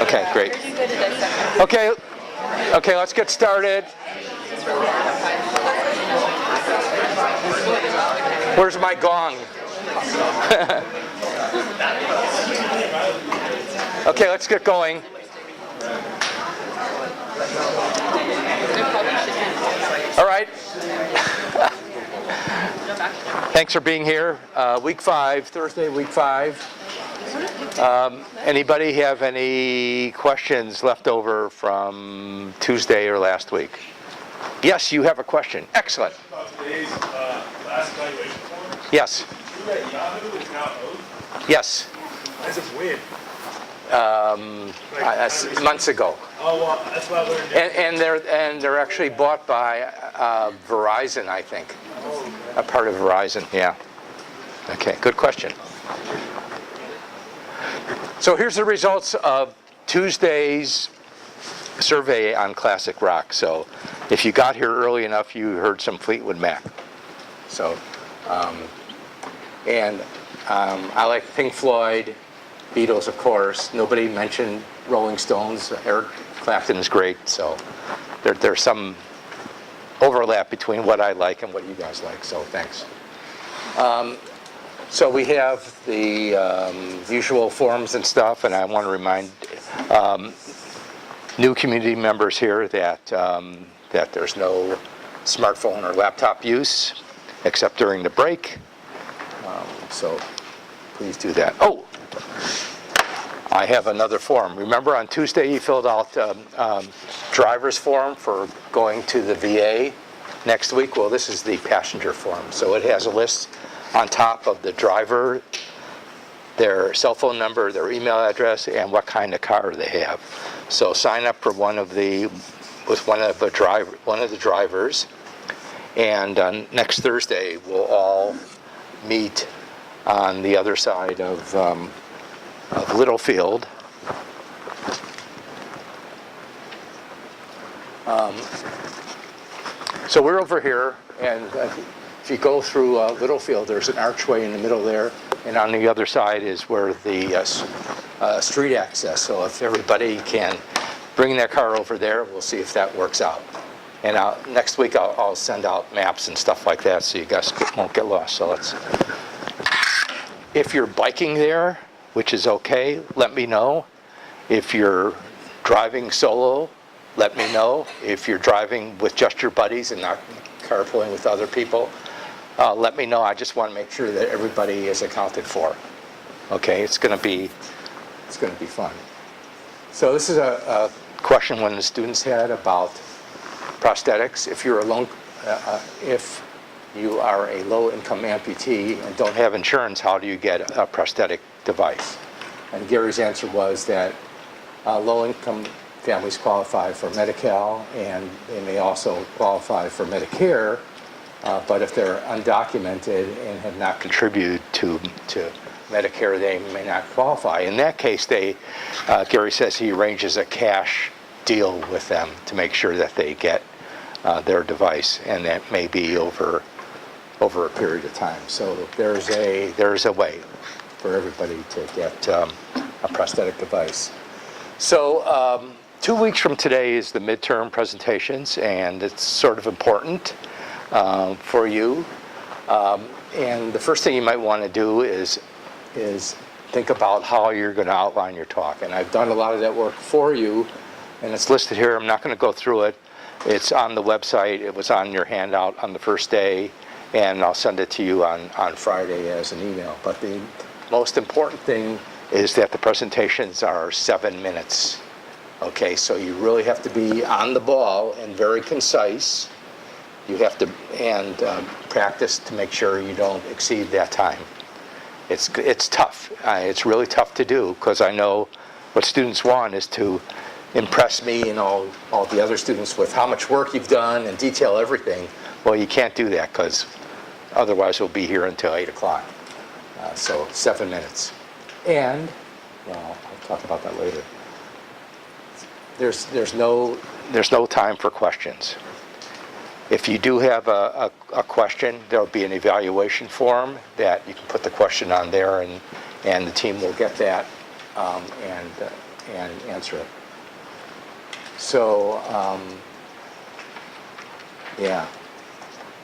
Okay, great. Okay, let's get started. Where's my gong? Okay, let's get going. All right. Thanks for being here. Week 5, Thursday, week 5. Anybody have any questions left over from Tuesday or last week? Yes, you have a question. Excellent. About today's last evaluation form. Yes. That Yahoo is now Oath. Yes. As of when? Months ago. Oh, well, that's what I learned. And they're actually bought by Verizon, I think. A part of Verizon, yeah. Okay, good question. So here's the results of Tuesday's survey on classic rock. So if you got here early enough, you heard some Fleetwood Mac. So, I like Pink Floyd, Beatles, of course. Nobody mentioned Rolling Stones. Eric Clapton is great. So there's some overlap between what I like and what you guys like. So thanks. So we have the usual forms and stuff, and I want to remind new community members here that that there's no smartphone or laptop use except during the break. So please do that. Oh, I have another form. Remember on Tuesday you filled out driver's form for going to the VA next week? Well, this is the passenger form. So it has a list on top of the driver, their cell phone number, their email address, and what kind of car they have. So sign up for one of the drivers, and next Thursday we'll all meet on the other side of Littlefield. So we're over here, and if you go through Littlefield, there's an archway in the middle there, and on the other side is where the street access. So if everybody can bring their car over there, we'll see if that works out. And next week I'll send out maps and stuff like that, so you guys won't get lost. So if you're biking there, which is okay, let me know. If you're driving solo, let me know. If you're driving with just your buddies and not carpooling with other people, let me know. I just want to make sure that everybody is accounted for. Okay, it's going to be fun. So this is a question one of the students had about prosthetics. If you are a low-income amputee and don't have insurance, how do you get a prosthetic device? And Gary's answer was that low-income families qualify for Medi-Cal, and they may also qualify for Medicare, but if they're undocumented and have not contributed to Medicare, they may not qualify. In that case, Gary says he arranges a cash deal with them to make sure that they get their device, and that may be over a period of time. So there's a way for everybody to get a prosthetic device. So 2 weeks from today is the midterm presentations, and it's sort of important for you. And the first thing you might want to do is think about how you're going to outline your talk. And I've done a lot of that work for you, and it's listed here. I'm not going to go through it. It's on the website. It was on your handout on the first day, and I'll send it to you on Friday as an email. But the most important thing is that the presentations are 7 minutes. Okay, so you really have to be on the ball and very concise. You have to practice to make sure you don't exceed that time. It's tough. It's really tough to do, because I know what students want is to impress me and all the other students with how much work you've done and detail everything. Well, you can't do that, because otherwise we'll be here until 8 o'clock. So 7 minutes. And, well, I'll talk about that later. There's no time for questions. If you do have a question, there'll be an evaluation form that you can put the question on there, and the team will get that and answer it. So, yeah.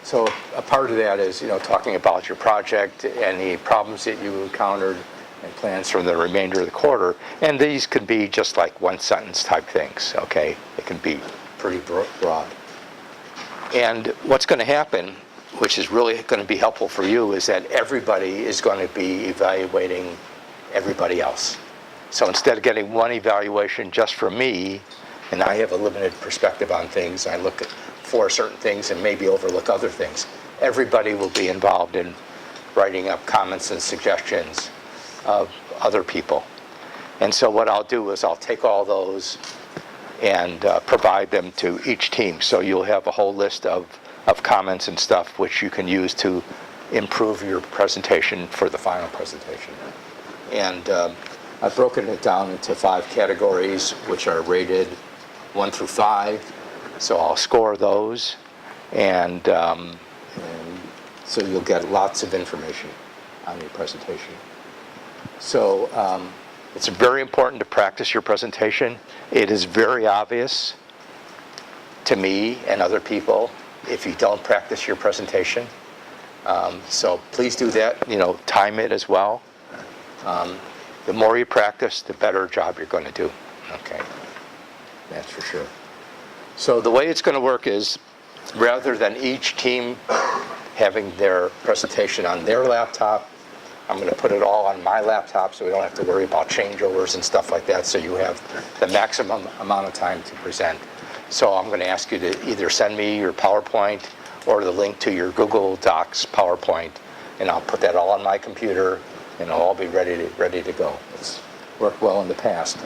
So a part of that is, talking about your project, any problems that you encountered, and plans for the remainder of the quarter. And these could be just like one sentence type things, okay? It can be pretty broad. And what's going to happen, which is really going to be helpful for you, is that everybody is going to be evaluating everybody else. So instead of getting one evaluation just from me, and I have a limited perspective on things, I look for certain things and maybe overlook other things. Everybody will be involved in writing up comments and suggestions of other people. And so what I'll do is I'll take all those and provide them to each team. So you'll have a whole list of comments and stuff which you can use to improve your presentation for the final presentation. And I've broken it down into 5 categories, which are rated 1 through 5. So I'll score those, and so you'll get lots of information on your presentation. So it's very important to practice your presentation. It is very obvious to me and other people if you don't practice your presentation. So please do that, time it as well. The more you practice, the better job you're going to do, okay? That's for sure. So the way it's going to work is, rather than each team having their presentation on their laptop, I'm going to put it all on my laptop so we don't have to worry about changeovers and stuff like that, so you have the maximum amount of time to present. So I'm going to ask you to either send me your PowerPoint or the link to your Google Docs PowerPoint, and I'll put that all on my computer, and it'll all be ready to go. It's worked well in the past.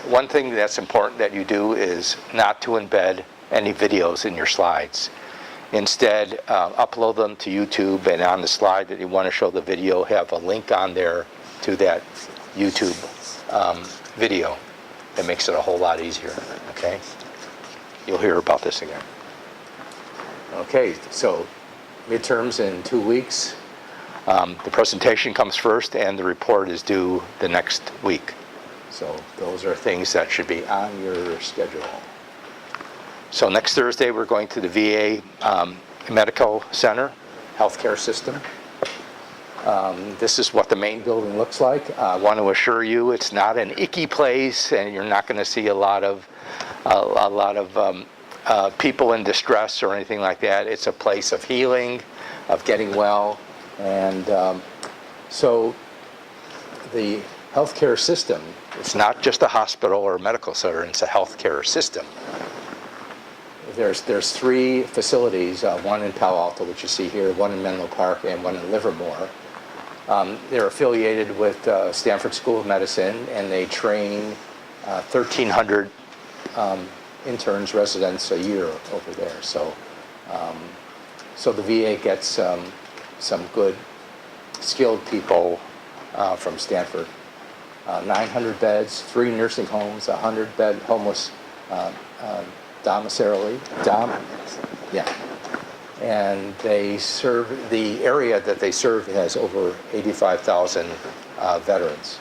One thing that's important that you do is not to embed any videos in your slides. Instead, upload them to YouTube, and on the slide that you want to show the video, have a link on there to that YouTube video. That makes it a whole lot easier, okay? You'll hear about this again. Okay, so midterms in 2 weeks. The presentation comes first, and the report is due the next week. So those are things that should be on your schedule. So next Thursday, we're going to the VA Medical Center, healthcare system. This is what the main building looks like. I want to assure you it's not an icky place, and you're not going to see a lot of people in distress or anything like that. It's a place of healing, of getting well. And so the healthcare system, it's not just a hospital or a medical center, it's a healthcare system. There's 3 facilities, one in Palo Alto, which you see here, one in Menlo Park, and one in Livermore. They're affiliated with Stanford School of Medicine, and they train 1,300 interns, residents a year over there. So, so the VA gets some good, skilled people from Stanford. 900 beds, 3 nursing homes, 100-bed homeless domiciliary. And they serve, the area that they serve has over 85,000 veterans.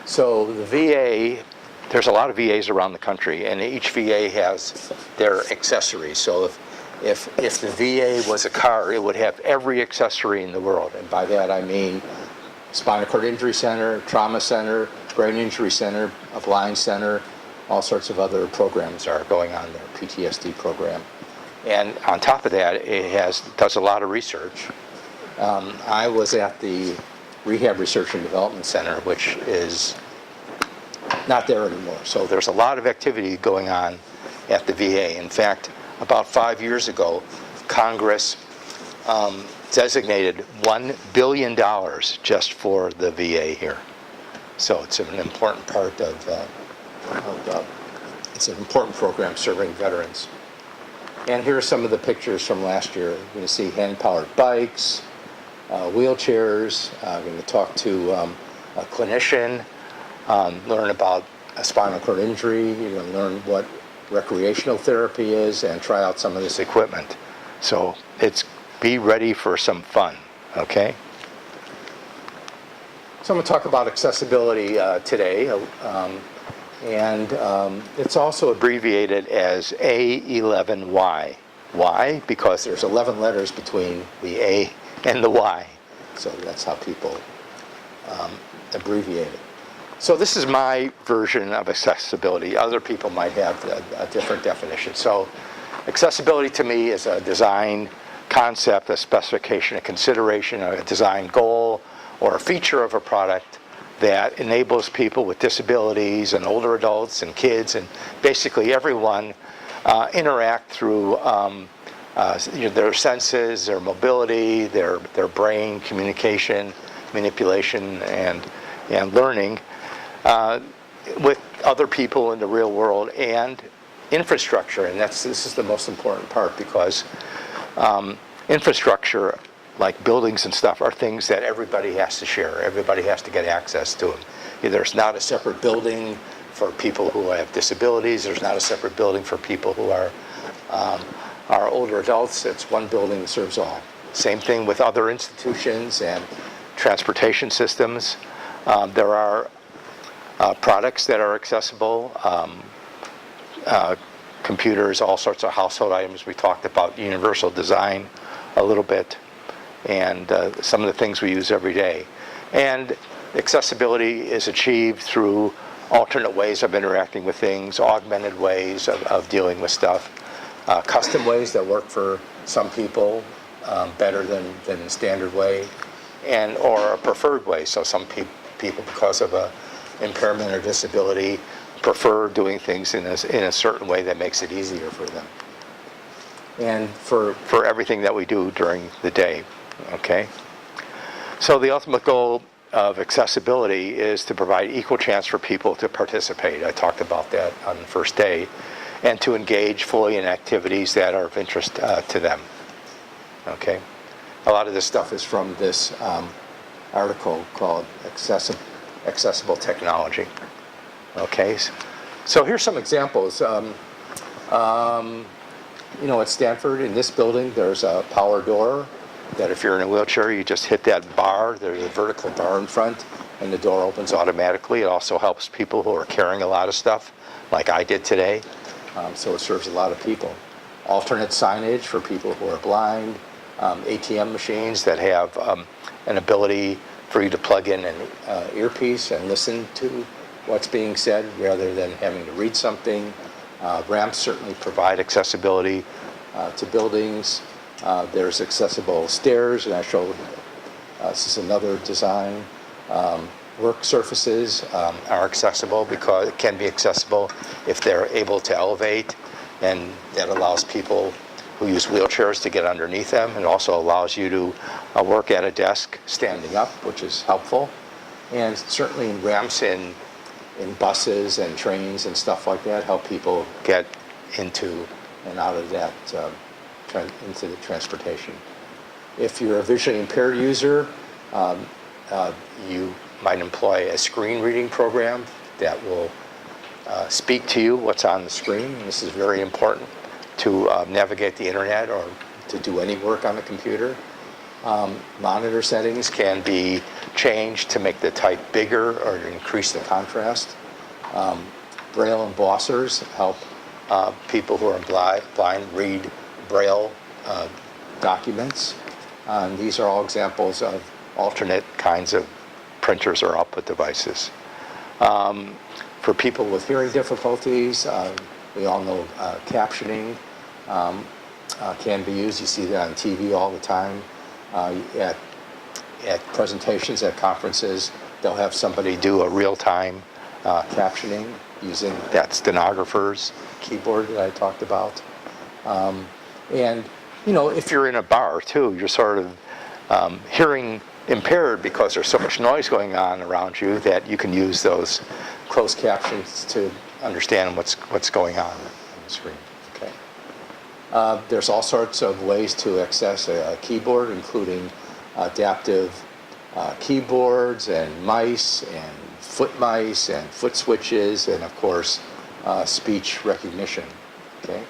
So the VA, there's a lot of VAs around the country, and each VA has their accessories. So if the VA was a car, it would have every accessory in the world. And by that I mean spinal cord injury center, trauma center, brain injury center, a blind center, all sorts of other programs are going on there, PTSD program. And on top of that, it does a lot of research. I was at the Rehab Research and Development Center, which is not there anymore. So there's a lot of activity going on at the VA. In fact, about 5 years ago, Congress designated $1 billion just for the VA here. So it's an important part it's an important program serving veterans. And here are some of the pictures from last year. You're going to see hand-powered bikes, wheelchairs. I'm going to talk to a clinician, learn about a spinal cord injury. You're going to learn what recreational therapy is and try out some of this equipment. So be ready for some fun, okay? So I'm going to talk about accessibility today, it's also abbreviated as A11Y. Why? Because there's 11 letters between the A and the Y. So that's how people abbreviate it. So this is my version of accessibility. Other people might have a different definition. So accessibility to me is a design concept, a specification, a consideration, a design goal, or a feature of a product that enables people with disabilities and older adults and kids and basically everyone interact through their senses, their mobility, their brain, communication, manipulation, and learning with other people in the real world, and infrastructure. And this is the most important part, because infrastructure, like buildings and stuff, are things that everybody has to share. Everybody has to get access to them. There's not a separate building for people who have disabilities. There's not a separate building for people who are older adults. It's one building that serves all. Same thing with other institutions and transportation systems. There are products that are accessible, computers, all sorts of household items. We talked about universal design a little bit, and some of the things we use every day. And accessibility is achieved through alternate ways of interacting with things, augmented ways of dealing with stuff, custom ways that work for some people better than the standard way, or a preferred way. So some people, because of a impairment or disability, prefer doing things in a certain way that makes it easier for them. And for everything that we do during the day, okay? So the ultimate goal of accessibility is to provide equal chance for people to participate. I talked about that on the first day, and to engage fully in activities that are of interest to them, okay? A lot of this stuff is from this article called Accessible Technology. Okay, so here's some examples. At Stanford, in this building, there's a power door that if you're in a wheelchair, you just hit that bar. There's a vertical bar in front, and the door opens automatically. It also helps people who are carrying a lot of stuff, like I did today. So it serves a lot of people. Alternate signage for people who are blind. ATM machines that have an ability for you to plug in an earpiece and listen to what's being said rather than having to read something. Ramps certainly provide accessibility to buildings. There's accessible stairs, and I showed this is another design. Work surfaces are accessible because it can be accessible if they're able to elevate, and that allows people who use wheelchairs to get underneath them. It also allows you to work at a desk standing up, which is helpful. And certainly ramps in buses and trains and stuff like that help people get into and out of that, into the transportation. If you're a visually impaired user, you might employ a screen reading program that will speak to you what's on the screen. This is very important to navigate the internet or to do any work on the computer. Monitor settings can be changed to make the type bigger or to increase the contrast. Braille embossers help people who are blind read Braille documents. And these are all examples of alternate kinds of printers or output devices. For people with hearing difficulties, we all know captioning can be used. You see that on TV all the time. At presentations, at conferences, they'll have somebody do a real-time captioning using that stenographer's keyboard that I talked about. And, if you're in a bar, too, you're sort of hearing impaired because there's so much noise going on around you that you can use those closed captions to understand what's going on the screen. Okay. There's all sorts of ways to access a keyboard, including adaptive keyboards and mice and foot mice and foot switches, and of course speech recognition. Okay.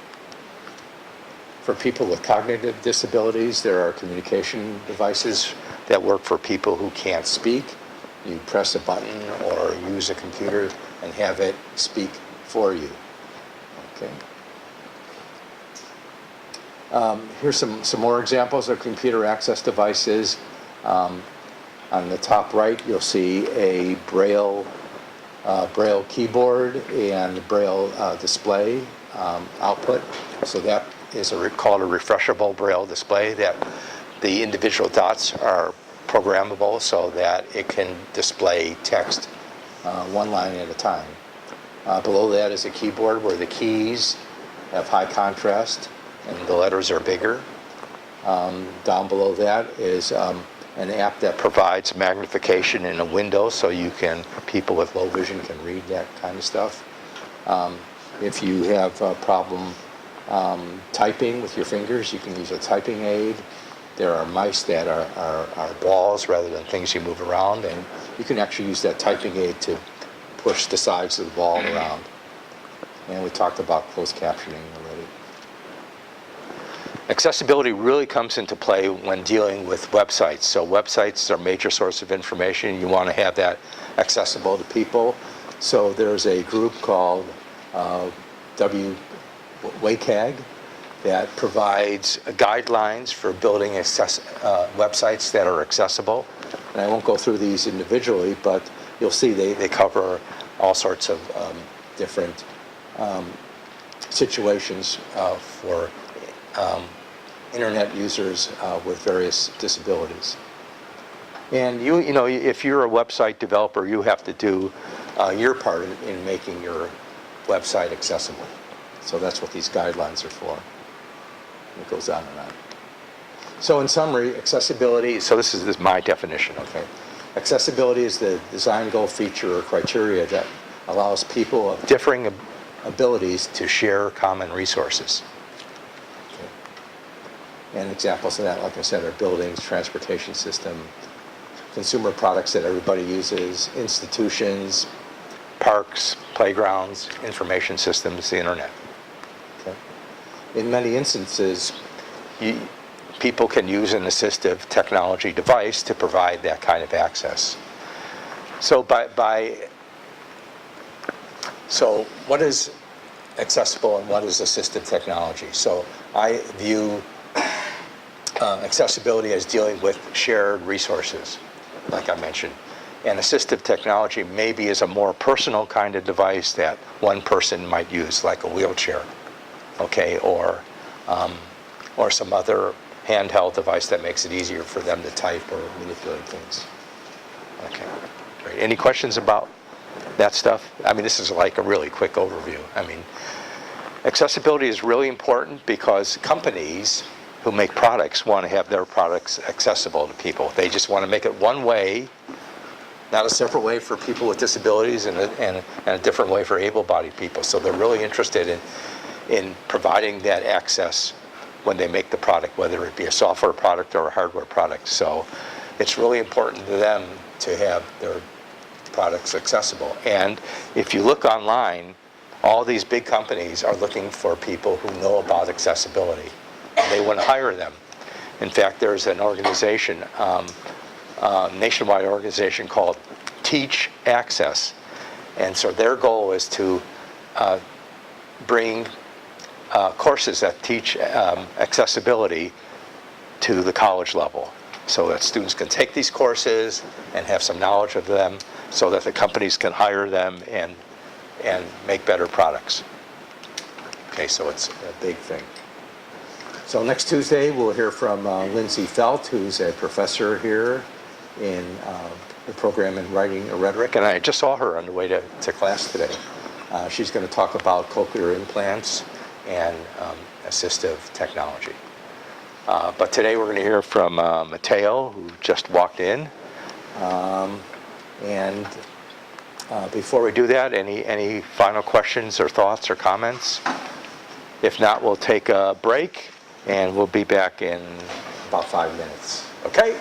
For people with cognitive disabilities, there are communication devices that work for people who can't speak, You press a button or use a computer and have it speak for you. Okay. Here's some more examples of computer access devices. On the top right, you'll see a Braille keyboard and Braille display output. So that is called a refreshable Braille display, that the individual dots are programmable so that it can display text one line at a time. Below that is a keyboard where the keys have high contrast and the letters are bigger. Down below that is an app that provides magnification in a window so people with low vision can read that kind of stuff. If you have a problem typing with your fingers, you can use a typing aid. There are mice that are balls rather than things you move around, and you can actually use that typing aid to push the sides of the ball around. And we talked about closed captioning already. Accessibility really comes into play when dealing with websites. So websites are a major source of information. You want to have that accessible to people. So there's a group called WCAG that provides guidelines for building websites that are accessible. And I won't go through these individually, but you'll see they cover all sorts of different situations for internet users with various disabilities. And you know, if you're a website developer, you have to do your part in making your website accessible. So that's what these guidelines are for. It goes on and on. So in summary, accessibility, so this is my definition, okay? Accessibility is the design goal, feature, or criteria that allows people of differing abilities to share common resources. Okay. And examples of that, like I said, are buildings, transportation system, consumer products that everybody uses, institutions, parks, playgrounds, information systems, the internet. Okay. In many instances, people can use an assistive technology device to provide that kind of access. So so what is accessible and what is assistive technology? So I view accessibility as dealing with shared resources, like I mentioned. And assistive technology maybe is a more personal kind of device that one person might use, like a wheelchair, okay, or some other handheld device that makes it easier for them to type or manipulate things. Okay, great. Any questions about that stuff? I mean, this is like a really quick overview. I mean, accessibility is really important because companies who make products want to have their products accessible to people. They just want to make it one way, not a separate way for people with disabilities and a different way for able-bodied people. So they're really interested in providing that access when they make the product, whether it be a software product or a hardware product. So it's really important to them to have their products accessible. And if you look online, all these big companies are looking for people who know about accessibility. They want to hire them. In fact, there's an organization, nationwide organization called Teach Access. And so their goal is to bring courses that teach accessibility to the college level so that students can take these courses and have some knowledge of them so that the companies can hire them and make better products. Okay, so it's a big thing. So next Tuesday, we'll hear from Lindsay Felt, who's a professor here in the program in writing and rhetoric. And I just saw her on the way to class today. She's going to talk about cochlear implants and assistive technology. But today we're going to hear from Mateo, who just walked in. And before we do that, any final questions or thoughts or comments? If not, we'll take a break, and we'll be back in about 5 minutes. Okay?